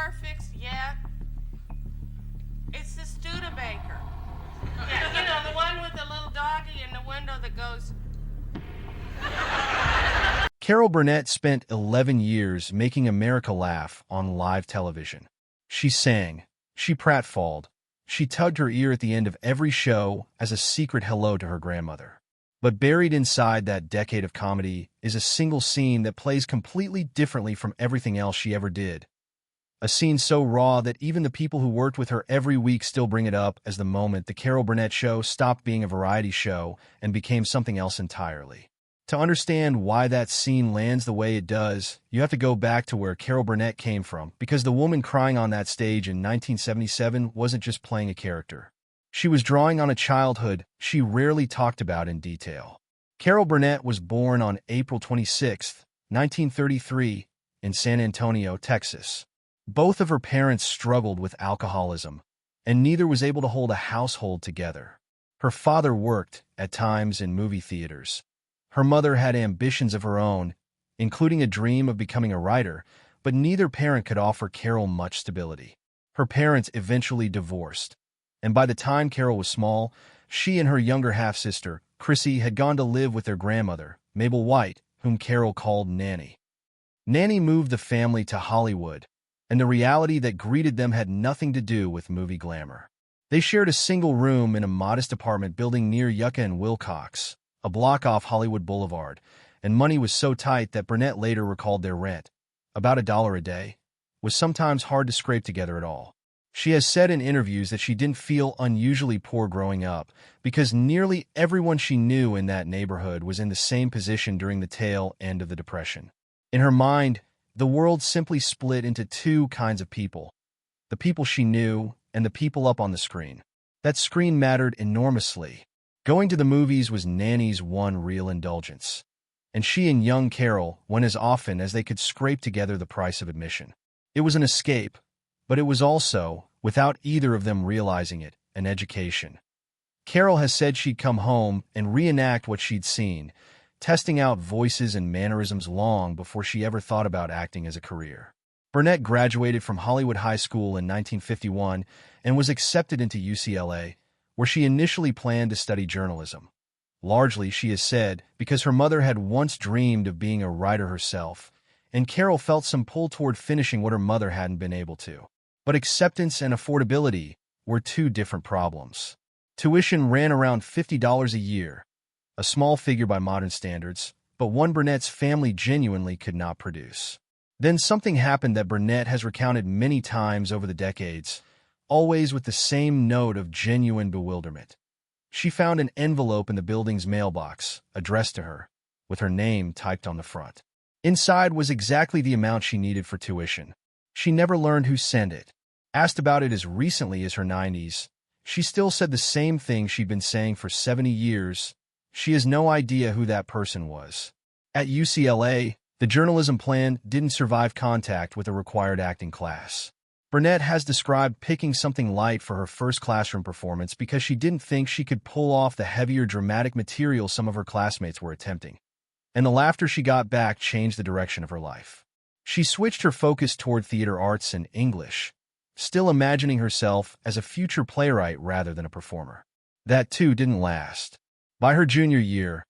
car fixed yet? It's the Studebaker. Yeah, you know, the one with the little doggy in the window that goes... Carol Burnett spent 11 years making America laugh on live television. She sang, she pratfalled, she tugged her ear at the end of every show as a secret hello to her grandmother. But buried inside that decade of comedy is a single scene that plays completely differently from everything else she ever did. A scene so raw that even the people who worked with her every week still bring it up as the moment the Carol Burnett Show stopped being a variety show and became something else entirely. To understand why that scene lands the way it does, you have to go back to where Carol Burnett came from, because the woman crying on that stage in 1977 wasn't just playing a character. She was drawing on a childhood she rarely talked about in detail. Carol Burnett was born on April 26, 1933, in San Antonio, Texas. Both of her parents struggled with alcoholism, and neither was able to hold a household together. Her father worked, at times, in movie theaters. Her mother had ambitions of her own, including a dream of becoming a writer, but neither parent could offer Carol much stability. Her parents eventually divorced, and by the time Carol was small, she and her younger half-sister, Chrissy, had gone to live with their grandmother, Mabel White, whom Carol called Nanny. Nanny moved the family to Hollywood, and the reality that greeted them had nothing to do with movie glamour. They shared a single room in a modest apartment building near Yucca and Wilcox, a block off Hollywood Boulevard, and money was so tight that Burnett later recalled their rent, about $1 a day, was sometimes hard to scrape together at all. She has said in interviews that she didn't feel unusually poor growing up because nearly everyone she knew in that neighborhood was in the same position during the tail end of the Depression. In her mind, the world simply split into two kinds of people: the people she knew and the people up on the screen. That screen mattered enormously. Going to the movies was Nanny's one real indulgence, and she and young Carol went as often as they could scrape together the price of admission. It was an escape, but it was also, without either of them realizing it, an education. Carol has said she'd come home and reenact what she'd seen, testing out voices and mannerisms long before she ever thought about acting as a career. Burnett graduated from Hollywood High School in 1951 and was accepted into UCLA, where she initially planned to study journalism. Largely, she has said, because her mother had once dreamed of being a writer herself, and Carol felt some pull toward finishing what her mother hadn't been able to. But acceptance and affordability were two different problems. Tuition ran around $50 a year, a small figure by modern standards, but one Burnett's family genuinely could not produce. Then something happened that Burnett has recounted many times over the decades, always with the same note of genuine bewilderment. She found an envelope in the building's mailbox, addressed to her, with her name typed on the front. Inside was exactly the amount she needed for tuition. She never learned who sent it. Asked about it as recently as her 90s, she still said the same thing she'd been saying for 70 years. She has no idea who that person was. At UCLA, the journalism plan didn't survive contact with a required acting class. Burnett has described picking something light for her first classroom performance because she didn't think she could pull off the heavier dramatic material some of her classmates were attempting. And the laughter she got back changed the direction of her life. She switched her focus toward theater arts and English, still imagining herself as a future playwright rather than a performer. That, too, didn't last. By her junior year,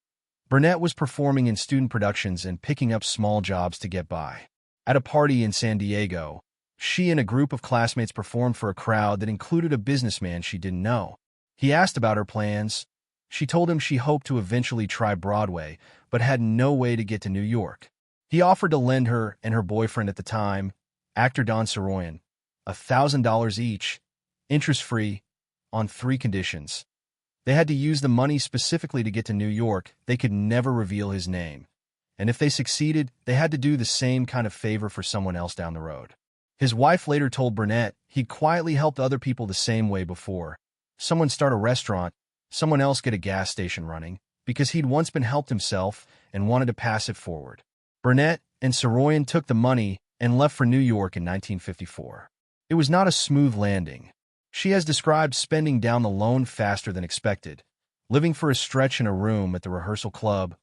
Burnett was performing in student productions and picking up small jobs to get by. At a party in San Diego, she and a group of classmates performed for a crowd that included a businessman she didn't know. He asked about her plans. She told him she hoped to eventually try Broadway, but had no way to get to New York. He offered to lend her and her boyfriend at the time, actor Don Soroyan, $1,000 each, interest-free, on 3 conditions. They had to use the money specifically to get to New York. They could never reveal his name. And if they succeeded, they had to do the same kind of favor for someone else down the road. His wife later told Burnett he'd quietly helped other people the same way before. Someone start a restaurant, someone else get a gas station running, because he'd once been helped himself and wanted to pass it forward. Burnett and Soroyan took the money and left for New York in 1954. It was not a smooth landing. She has described spending down the loan faster than expected, living for a stretch in a room at the rehearsal club,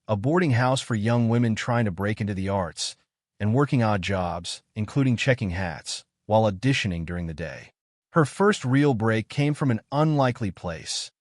a boarding house for young women trying to break into the arts, and working odd jobs, including checking hats, while auditioning during the day. Her first real break came from An Unlikely Place,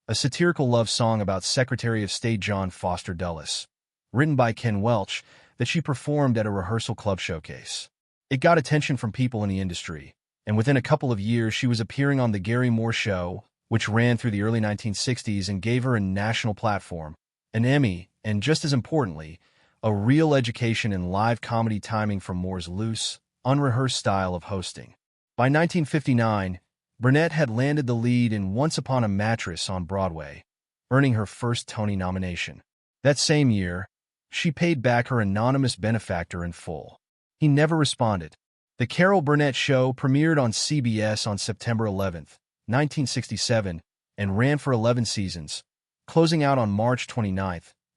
a satirical love song about Secretary of State John Foster Dulles, written by Ken Welch, that she performed at a rehearsal club showcase. It got attention from people in the industry, and within a couple of years she was appearing on The Gary Moore Show, which ran through the early 1960s and gave her a national platform, an Emmy, and just as importantly, a real education in live comedy timing from Moore's loose, unrehearsed style of hosting. By 1959, Burnett had landed the lead in Once Upon a Mattress on Broadway, earning her first Tony nomination. That same year, she paid back her anonymous benefactor in full. He never responded. The Carol Burnett Show premiered on CBS on September 11, 1967, and ran for 11 seasons, closing out on March 29,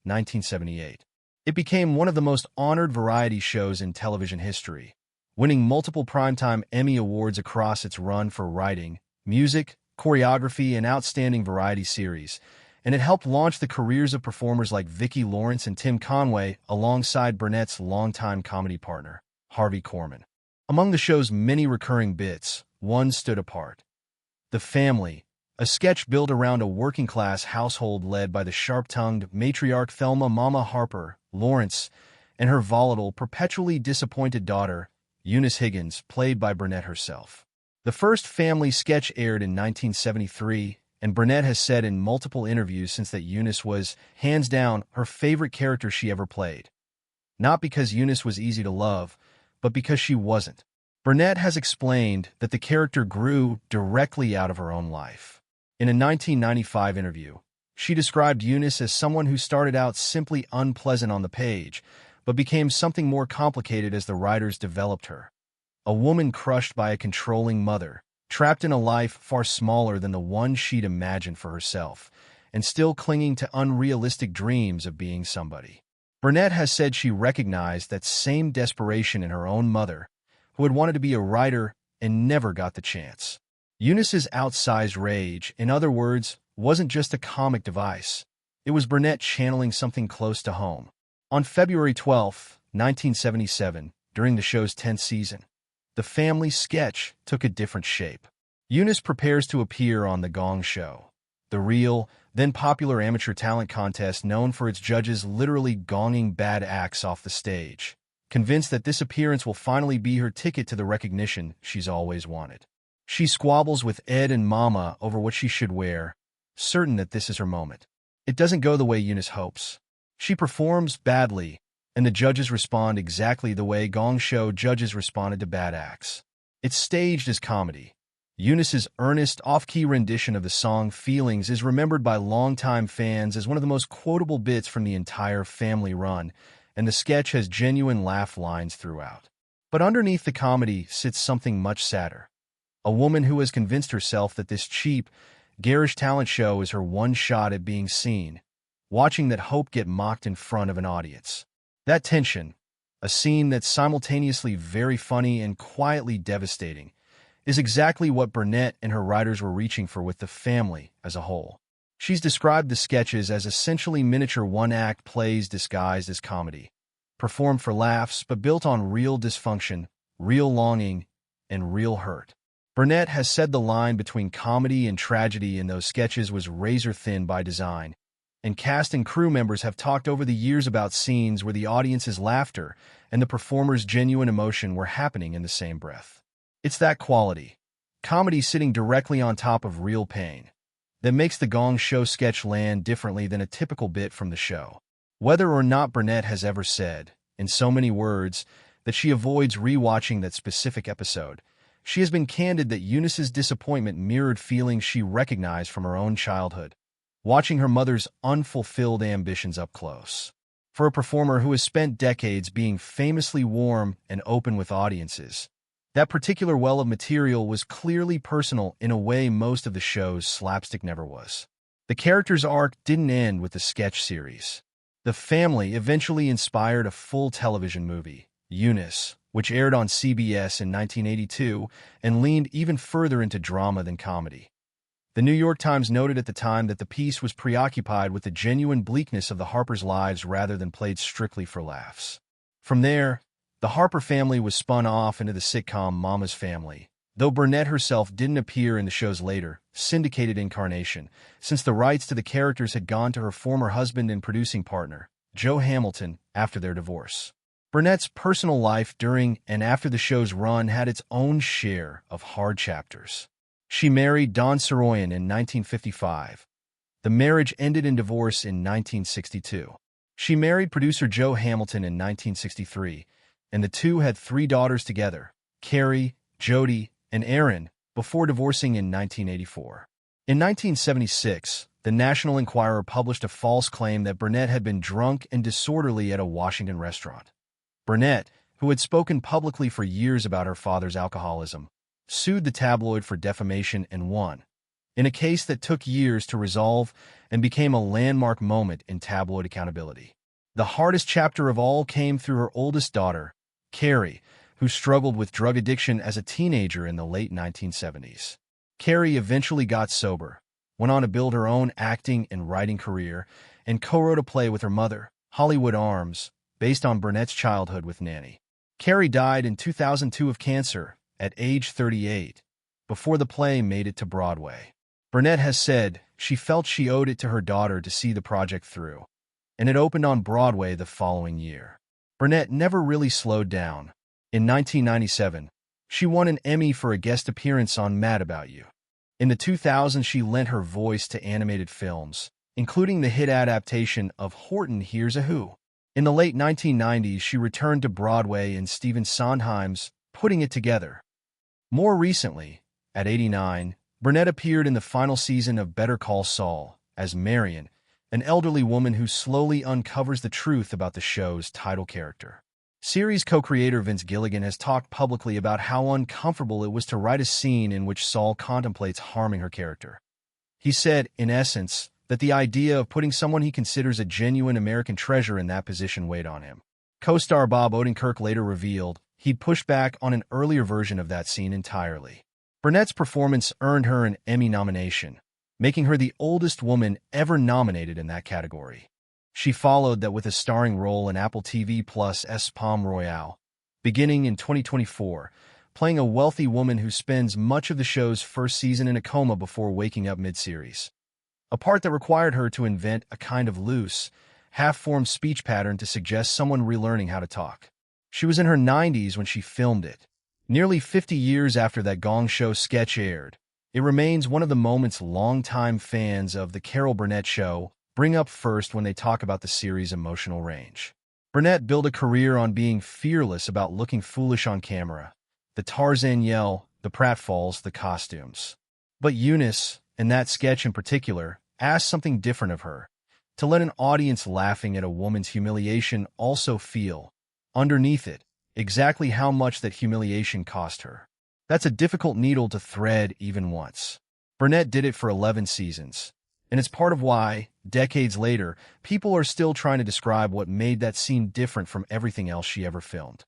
1978. It became one of the most honored variety shows in television history, winning multiple Primetime Emmy Awards across its run for writing, music, choreography, and outstanding variety series, and it helped launch the careers of performers like Vicki Lawrence and Tim Conway alongside Burnett's longtime comedy partner, Harvey Korman. Among the show's many recurring bits, one stood apart. The Family, a sketch built around a working-class household led by the sharp-tongued matriarch Thelma Mama Harper Lawrence and her volatile, perpetually disappointed daughter, Eunice Higgins, played by Burnett herself. The first Family sketch aired in 1973, and Burnett has said in multiple interviews since that Eunice was, hands down, her favorite character she ever played. Not because Eunice was easy to love, but because she wasn't. Burnett has explained that the character grew directly out of her own life. In a 1995 interview, she described Eunice as someone who started out simply unpleasant on the page, but became something more complicated as the writers developed her. A woman crushed by a controlling mother, trapped in a life far smaller than the one she'd imagined for herself, and still clinging to unrealistic dreams of being somebody. Burnett has said she recognized that same desperation in her own mother, who had wanted to be a writer and never got the chance. Eunice's outsized rage, in other words, wasn't just a comic device. It was Burnett channeling something close to home. On February 12, 1977, during the show's 10th season, the Family sketch took a different shape. Eunice prepares to appear on The Gong Show, the real, then popular amateur talent contest known for its judges literally gonging bad acts off the stage, convinced that this appearance will finally be her ticket to the recognition she's always wanted. She squabbles with Ed and Mama over what she should wear, certain that this is her moment. It doesn't go the way Eunice hopes. She performs badly, and the judges respond exactly the way Gong Show judges responded to bad acts. It's staged as comedy. Eunice's earnest, off-key rendition of the song Feelings is remembered by longtime fans as one of the most quotable bits from the entire Family run, and the sketch has genuine laugh lines throughout. But underneath the comedy sits something much sadder. A woman who has convinced herself that this cheap, garish talent show is her one shot at being seen, watching that hope get mocked in front of an audience. That tension, a scene that's simultaneously very funny and quietly devastating, is exactly what Burnett and her writers were reaching for with The Family as a whole. She's described the sketches as essentially miniature one-act plays disguised as comedy, performed for laughs but built on real dysfunction, real longing, and real hurt. Burnett has said the line between comedy and tragedy in those sketches was razor-thin by design, and cast and crew members have talked over the years about scenes where the audience's laughter and the performer's genuine emotion were happening in the same breath. It's that quality, comedy sitting directly on top of real pain, that makes the Gong Show sketch land differently than a typical bit from the show. Whether or not Burnett has ever said, in so many words, that she avoids rewatching that specific episode, she has been candid that Eunice's disappointment mirrored feelings she recognized from her own childhood, watching her mother's unfulfilled ambitions up close. For a performer who has spent decades being famously warm and open with audiences, that particular well of material was clearly personal in a way most of the show's slapstick never was. The character's arc didn't end with the sketch series. The Family eventually inspired a full television movie, Eunice, which aired on CBS in 1982 and leaned even further into drama than comedy. The New York Times noted at the time that the piece was preoccupied with the genuine bleakness of the Harpers' lives rather than played strictly for laughs. From there, The Harper family was spun off into the sitcom Mama's Family, though Burnett herself didn't appear in the show's later, syndicated incarnation, since the rights to the characters had gone to her former husband and producing partner, Joe Hamilton, after their divorce. Burnett's personal life during and after the show's run had its own share of hard chapters. She married Don Saroyan in 1955. The marriage ended in divorce in 1962. She married producer Joe Hamilton in 1963, and the two had 3 daughters together, Carrie, Jody, and Erin, before divorcing in 1984. In 1976, the National Enquirer published a false claim that Burnett had been drunk and disorderly at a Washington restaurant. Burnett, who had spoken publicly for years about her father's alcoholism, sued the tabloid for defamation and won, in a case that took years to resolve and became a landmark moment in tabloid accountability. The hardest chapter of all came through her oldest daughter, Carrie, who struggled with drug addiction as a teenager in the late 1970s. Carrie eventually got sober, went on to build her own acting and writing career, and co-wrote a play with her mother, Hollywood Arms, based on Burnett's childhood with Nanny. Carrie died in 2002 of cancer at age 38, before the play made it to Broadway. Burnett has said she felt she owed it to her daughter to see the project through, and it opened on Broadway the following year. Burnett never really slowed down. In 1997, she won an Emmy for a guest appearance on Mad About You. In the 2000s, she lent her voice to animated films, including the hit adaptation of Horton Hears a Who. In the late 1990s, she returned to Broadway in Stephen Sondheim's Putting It Together. More recently, at 89, Burnett appeared in the final season of Better Call Saul as Marion, an elderly woman who slowly uncovers the truth about the show's title character. Series co-creator Vince Gilligan has talked publicly about how uncomfortable it was to write a scene in which Saul contemplates harming her character. He said, in essence, that the idea of putting someone he considers a genuine American treasure in that position weighed on him. Co-star Bob Odenkirk later revealed he'd pushed back on an earlier version of that scene entirely. Burnett's performance earned her an Emmy nomination, making her the oldest woman ever nominated in that category. She followed that with a starring role in Apple TV Plus' Palm Royale, beginning in 2024, playing a wealthy woman who spends much of the show's first season in a coma before waking up mid-series. A part that required her to invent a kind of loose, half-formed speech pattern to suggest someone relearning how to talk. She was in her 90s when she filmed it. Nearly 50 years after that Gong Show sketch aired, it remains one of the moments longtime fans of The Carol Burnett Show bring up first when they talk about the series' emotional range. Burnett built a career on being fearless about looking foolish on camera. The Tarzan yell, the pratfalls, the costumes. But Eunice, and that sketch in particular, asked something different of her, to let an audience laughing at a woman's humiliation also feel, underneath it, exactly how much that humiliation cost her. That's a difficult needle to thread even once. Burnett did it for 11 seasons, and it's part of why, decades later, people are still trying to describe what made that scene different from everything else she ever filmed.